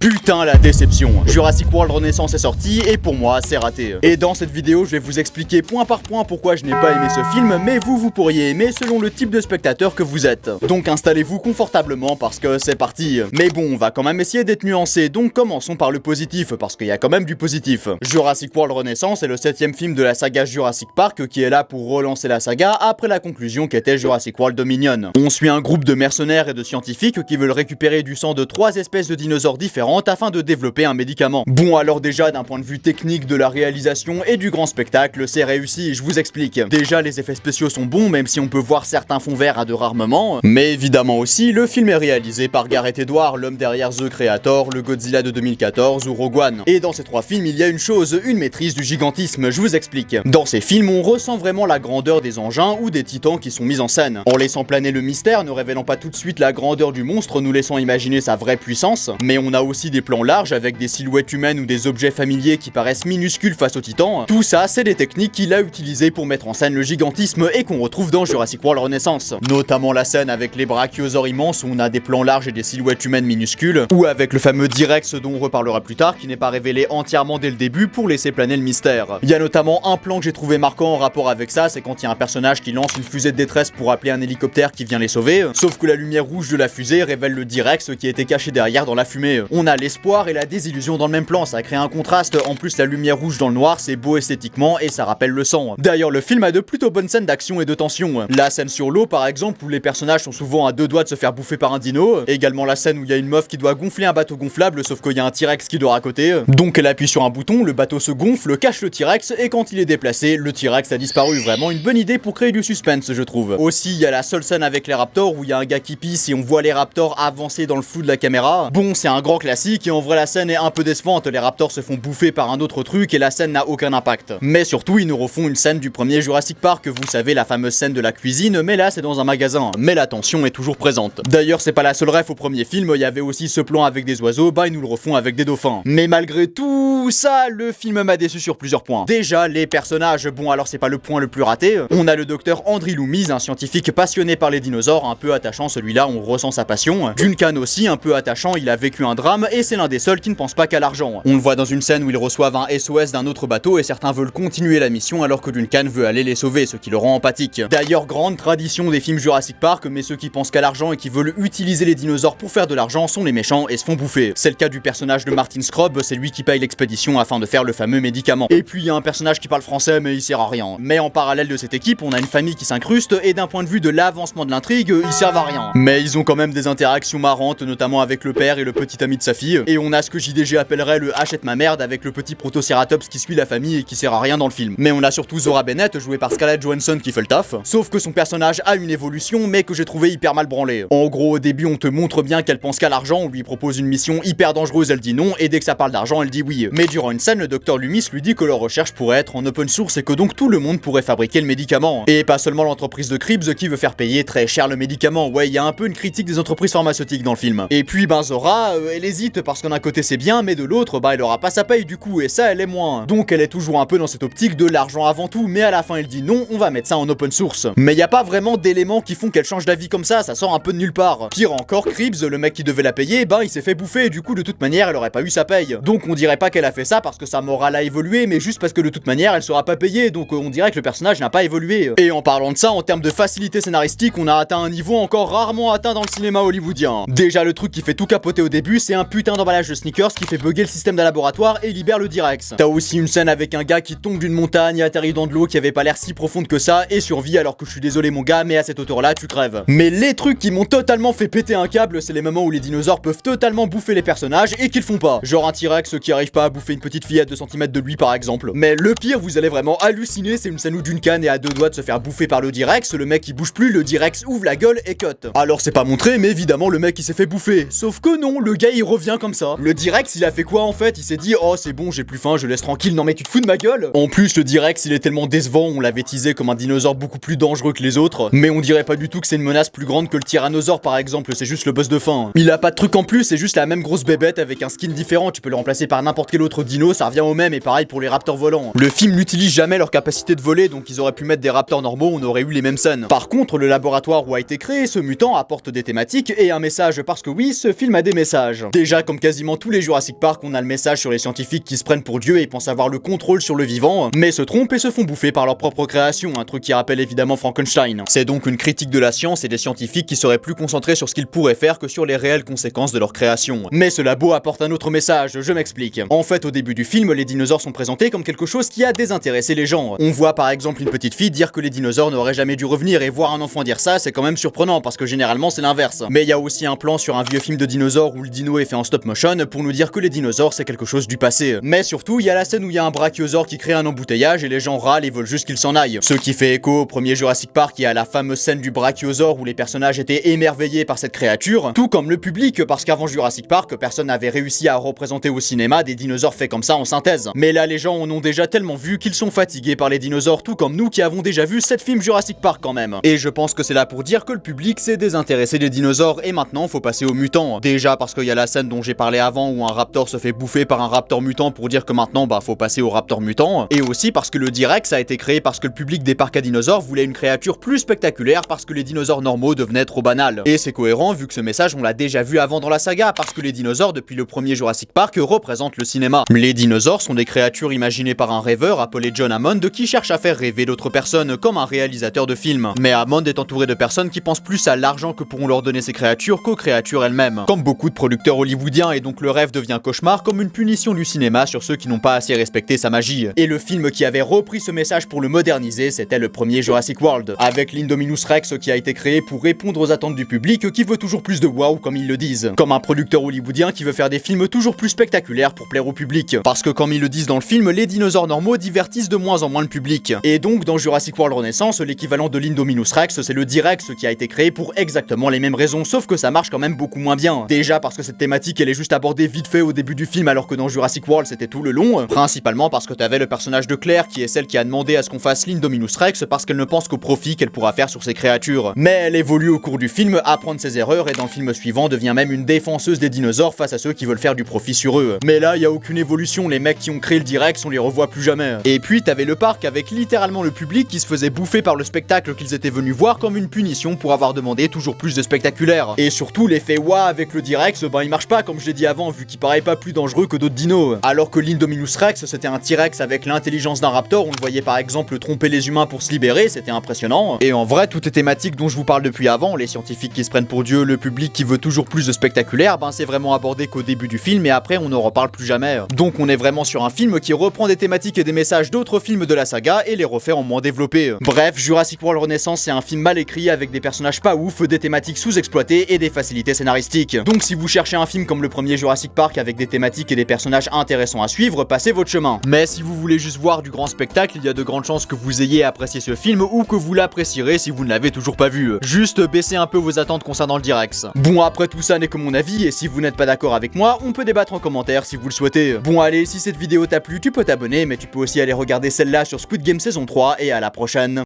Putain la déception. Jurassic World Renaissance est sorti et pour moi c'est raté. Et dans cette vidéo je vais vous expliquer point par point pourquoi je n'ai pas aimé ce film, mais vous pourriez aimer selon le type de spectateur que vous êtes. Donc installez-vous confortablement parce que c'est parti. Mais bon, on va quand même essayer d'être nuancé, donc commençons par le positif parce qu'il y a quand même du positif. Jurassic World Renaissance est le 7ème film de la saga Jurassic Park qui est là pour relancer la saga après la conclusion qu'était Jurassic World Dominion. On suit un groupe de mercenaires et de scientifiques qui veulent récupérer du sang de 3 espèces de dinosaures différents afin de développer un médicament. Bon, alors déjà d'un point de vue technique, de la réalisation et du grand spectacle, c'est réussi, je vous explique. Déjà les effets spéciaux sont bons même si on peut voir certains fonds verts à de rares moments, mais évidemment aussi le film est réalisé par Gareth Edwards, l'homme derrière The Creator, le Godzilla de 2014 ou Rogue One. Et dans ces 3 films il y a une chose, une maîtrise du gigantisme, je vous explique. Dans ces films on ressent vraiment la grandeur des engins ou des titans qui sont mis en scène. En laissant planer le mystère, ne révélant pas tout de suite la grandeur du monstre, nous laissant imaginer sa vraie puissance, mais on a aussi des plans larges avec des silhouettes humaines ou des objets familiers qui paraissent minuscules face aux titans. Tout ça, c'est des techniques qu'il a utilisées pour mettre en scène le gigantisme et qu'on retrouve dans Jurassic World Renaissance. Notamment la scène avec les brachiosaures immenses où on a des plans larges et des silhouettes humaines minuscules, ou avec le fameux T-Rex dont on reparlera plus tard qui n'est pas révélé entièrement dès le début pour laisser planer le mystère. Il y a notamment un plan que j'ai trouvé marquant en rapport avec ça, c'est quand il y a un personnage qui lance une fusée de détresse pour appeler un hélicoptère qui vient les sauver, sauf que la lumière rouge de la fusée révèle le T-Rex qui était caché derrière dans la fumée. On a l'espoir et la désillusion dans le même plan, ça crée un contraste, en plus la lumière rouge dans le noir c'est beau esthétiquement et ça rappelle le sang. D'ailleurs le film a de plutôt bonnes scènes d'action et de tension. La scène sur l'eau par exemple où les personnages sont souvent à 2 doigts de se faire bouffer par un dino, également la scène où il y a une meuf qui doit gonfler un bateau gonflable sauf qu'il y a un T-Rex qui dort à côté, donc elle appuie sur un bouton, le bateau se gonfle, cache le T-Rex et quand il est déplacé, le T-Rex a disparu. Vraiment une bonne idée pour créer du suspense je trouve. Aussi il y a la seule scène avec les raptors où il y a un gars qui pisse et on voit les raptors avancer dans le flou de la caméra. Bon c'est un grand classique et en vrai la scène est un peu décevante, les raptors se font bouffer par un autre truc et la scène n'a aucun impact. Mais surtout ils nous refont une scène du premier Jurassic Park, vous savez la fameuse scène de la cuisine, mais là c'est dans un magasin, mais la tension est toujours présente. D'ailleurs c'est pas la seule ref au premier film, il y avait aussi ce plan avec des oiseaux, bah ils nous le refont avec des dauphins. Mais malgré tout ça, le film m'a déçu sur plusieurs points. Déjà les personnages, bon alors c'est pas le point le plus raté, on a le docteur Andrew Loomis, un scientifique passionné par les dinosaures, un peu attachant, celui-là on ressent sa passion. Duncan aussi un peu attachant, il a vécu un drame et c'est l'un des seuls qui ne pense pas qu'à l'argent. On le voit dans une scène où ils reçoivent un SOS d'un autre bateau et certains veulent continuer la mission alors que Duncan veut aller les sauver, ce qui le rend empathique. D'ailleurs grande tradition des films Jurassic Park, mais ceux qui pensent qu'à l'argent et qui veulent utiliser les dinosaures pour faire de l'argent sont les méchants et se font bouffer. C'est le cas du personnage de Martin Scrub, c'est lui qui paye l'expédition afin de faire le fameux médicament. Et puis il y a un personnage qui parle français mais il sert à rien. Mais en parallèle de cette équipe, on a une famille qui s'incruste et d'un point de vue de l'avancement de l'intrigue, ils servent à rien. Mais ils ont quand même des interactions marrantes, notamment avec le père et le petit ami de sa fille. Et on a ce que JDG appellerait le achète ma merde avec le petit Protoceratops qui suit la famille et qui sert à rien dans le film. Mais on a surtout Zora Bennett jouée par Scarlett Johansson qui fait le taf, sauf que son personnage a une évolution mais que j'ai trouvé hyper mal branlée. En gros au début on te montre bien qu'elle pense qu'à l'argent, on lui propose une mission hyper dangereuse, elle dit non et dès que ça parle d'argent elle dit oui. Mais durant une scène le docteur Loomis lui dit que leur recherche pourrait être en open source et que donc tout le monde pourrait fabriquer le médicament. Et pas seulement l'entreprise de Cribbs qui veut faire payer très cher le médicament, ouais il y a un peu une critique des entreprises pharmaceutiques dans le film. Et puis ben Zora, elle hésite parce qu'un côté c'est bien mais de l'autre bah elle aura pas sa paye du coup et ça elle est moins. Donc elle est toujours un peu dans cette optique de l'argent avant tout, mais à la fin elle dit non, on va mettre ça en open source. Mais y a pas vraiment d'éléments qui font qu'elle change d'avis comme ça sort un peu de nulle part. Pire encore, Cribbs, le mec qui devait la payer, bah il s'est fait bouffer et du coup de toute manière elle aurait pas eu sa paye. Donc on dirait pas qu'elle a fait ça parce que sa morale a évolué, mais juste parce que de toute manière elle sera pas payée, donc on dirait que le personnage n'a pas évolué. Et en parlant de ça, en termes de facilité scénaristique, on a atteint un niveau encore rarement atteint dans le cinéma hollywoodien. Déjà le truc qui fait tout capoter au début, c'est un putain d'emballage de sneakers qui fait bugger le système de laboratoire et libère le T-Rex. T'as aussi une scène avec un gars qui tombe d'une montagne, atterrit dans de l'eau qui avait pas l'air si profonde que ça et survit alors que je suis désolé mon gars, mais à cette hauteur là tu crèves. Mais les trucs qui m'ont totalement fait péter un câble, c'est les moments où les dinosaures peuvent totalement bouffer les personnages et qu'ils le font pas. Genre un T-Rex qui arrive pas à bouffer une petite fille à 2 cm de lui par exemple. Mais le pire, vous allez vraiment halluciner, c'est une scène où Duncan est à 2 doigts de se faire bouffer par le T-Rex, le mec il bouge plus, le T-Rex ouvre la gueule et cut. Alors c'est pas montré, mais évidemment le mec il s'est fait bouffer. Sauf que non, le gars il revient comme ça. Le T-Rex il a fait quoi en fait? Il s'est dit oh c'est bon j'ai plus faim, je laisse tranquille, non mais tu te fous de ma gueule? En plus le T-Rex il est tellement décevant, on l'avait teasé comme un dinosaure beaucoup plus dangereux que les autres, mais on dirait pas du tout que c'est une menace plus grande que le tyrannosaure par exemple, c'est juste le boss de fin. Il a pas de truc en plus, c'est juste la même grosse bébête avec un skin différent, tu peux le remplacer par n'importe quel autre dino, ça revient au même et pareil pour les raptors volants. Le film n'utilise jamais leur capacité de voler, donc ils auraient pu mettre des raptors normaux, on aurait eu les mêmes scènes. Par contre le laboratoire où a été créé ce mutant apporte des thématiques et un message parce que oui, ce film a des messages. Déjà Déjà, comme quasiment tous les Jurassic Park, on a le message sur les scientifiques qui se prennent pour Dieu et pensent avoir le contrôle sur le vivant, mais se trompent et se font bouffer par leur propre création, un truc qui rappelle évidemment Frankenstein. C'est donc une critique de la science et des scientifiques qui seraient plus concentrés sur ce qu'ils pourraient faire que sur les réelles conséquences de leur création. Mais ce labo apporte un autre message, je m'explique. En fait, au début du film, les dinosaures sont présentés comme quelque chose qui a désintéressé les gens. On voit par exemple une petite fille dire que les dinosaures n'auraient jamais dû revenir, et voir un enfant dire ça, c'est quand même surprenant parce que généralement c'est l'inverse. Mais il y a aussi un plan sur un vieux film de dinosaures où le dino est fait en stop motion pour nous dire que les dinosaures c'est quelque chose du passé. Mais surtout, il y a la scène où il y a un brachiosaure qui crée un embouteillage et les gens râlent et veulent juste qu'il s'en aille. Ce qui fait écho au premier Jurassic Park et à la fameuse scène du brachiosaure où les personnages étaient émerveillés par cette créature, tout comme le public, parce qu'avant Jurassic Park, personne n'avait réussi à représenter au cinéma des dinosaures faits comme ça en synthèse. Mais là, les gens en ont déjà tellement vu qu'ils sont fatigués par les dinosaures, tout comme nous qui avons déjà vu 7 films Jurassic Park quand même. Et je pense que c'est là pour dire que le public s'est désintéressé des dinosaures et maintenant faut passer aux mutants. Déjà parce qu'il y a la scène dont j'ai parlé avant où un raptor se fait bouffer par un raptor mutant pour dire que maintenant faut passer au raptor mutant, et aussi parce que le T-Rex a été créé parce que le public des parcs à dinosaures voulait une créature plus spectaculaire parce que les dinosaures normaux devenaient trop banals. Et c'est cohérent vu que ce message on l'a déjà vu avant dans la saga, parce que les dinosaures depuis le premier Jurassic Park représentent le cinéma. Les dinosaures sont des créatures imaginées par un rêveur appelé John Hammond qui cherche à faire rêver d'autres personnes comme un réalisateur de films. Mais Hammond est entouré de personnes qui pensent plus à l'argent que pourront leur donner ces créatures qu'aux créatures elles-mêmes. Comme beaucoup de producteurs hollywoodiens, et donc le rêve devient cauchemar comme une punition du cinéma sur ceux qui n'ont pas assez respecté sa magie. Et le film qui avait repris ce message pour le moderniser, c'était le premier Jurassic World, avec l'Indominus Rex qui a été créé pour répondre aux attentes du public qui veut toujours plus de wow comme ils le disent. Comme un producteur hollywoodien qui veut faire des films toujours plus spectaculaires pour plaire au public. Parce que comme ils le disent dans le film, les dinosaures normaux divertissent de moins en moins le public. Et donc dans Jurassic World Renaissance, l'équivalent de l'Indominus Rex, c'est le T-Rex qui a été créé pour exactement les mêmes raisons, sauf que ça marche quand même beaucoup moins bien. Déjà parce que cette thématique elle est juste abordée vite fait au début du film alors que dans Jurassic World c'était tout le long, principalement parce que t'avais le personnage de Claire qui est celle qui a demandé à ce qu'on fasse l'Indominus Rex parce qu'elle ne pense qu'au profit qu'elle pourra faire sur ses créatures. Mais elle évolue au cours du film, apprend de ses erreurs et dans le film suivant devient même une défenseuse des dinosaures face à ceux qui veulent faire du profit sur eux. Mais là y a aucune évolution, les mecs qui ont créé le T-Rex on les revoit plus jamais. Et puis t'avais le parc avec littéralement le public qui se faisait bouffer par le spectacle qu'ils étaient venus voir comme une punition pour avoir demandé toujours plus de spectaculaire. Et surtout l'effet waouh avec le T-Rex, il marche pas comme je l'ai dit avant vu qu'il paraît pas plus dangereux que d'autres dinos. Alors que l'Indominus Rex c'était un T-Rex avec l'intelligence d'un raptor, on le voyait par exemple tromper les humains pour se libérer, c'était impressionnant. Et en vrai toutes les thématiques dont je vous parle depuis avant, les scientifiques qui se prennent pour Dieu, le public qui veut toujours plus de spectaculaire, c'est vraiment abordé qu'au début du film et après on ne reparle plus jamais. Donc on est vraiment sur un film qui reprend des thématiques et des messages d'autres films de la saga et les refait en moins développés. Bref, Jurassic World Renaissance c'est un film mal écrit avec des personnages pas ouf, des thématiques sous-exploitées et des facilités scénaristiques. Donc si vous cherchez un film comme le premier Jurassic Park avec des thématiques et des personnages intéressants à suivre, passez votre chemin. Mais si vous voulez juste voir du grand spectacle, il y a de grandes chances que vous ayez apprécié ce film ou que vous l'apprécierez si vous ne l'avez toujours pas vu. Juste baissez un peu vos attentes concernant le T-Rex. Bon, après tout ça n'est que mon avis et si vous n'êtes pas d'accord avec moi, on peut débattre en commentaire si vous le souhaitez. Bon allez, si cette vidéo t'a plu, tu peux t'abonner mais tu peux aussi aller regarder celle-là sur Squid Game saison 3 et à la prochaine.